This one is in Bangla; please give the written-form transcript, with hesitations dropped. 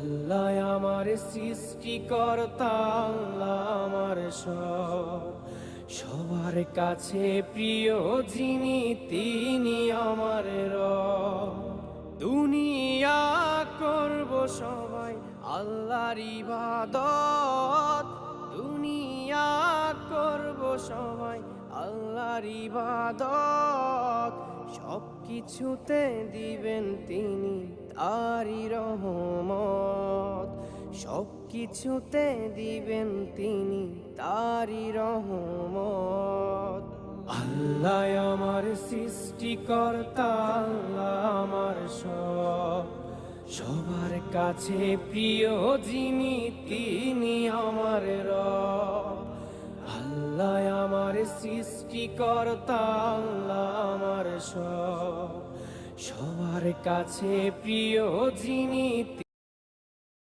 আল্লাহ আমার সৃষ্টিকর্তা, আল্লাহ আমার সবার কাছে প্রিয় যিনি তিনি আমার রব। দুনিয়া করব সবাই আল্লাহর ইবাদত, দুনিয়া করব সবাই আল্লাহর ইবাদত। সব কিছুতে দিবেন তিনি তারি রহমত, সব কিছুতে দিবেন তিনি তারি রহমত। আল্লাহ আমার সৃষ্টিকর্তা, আল্লাহ আমার সবার কাছে প্রিয় যিনি তিনি আমার রব। আল্লাহ আমার সৃষ্টিকর্তা, আল্লাহ আমার সবার কাছে প্রিয় যিনি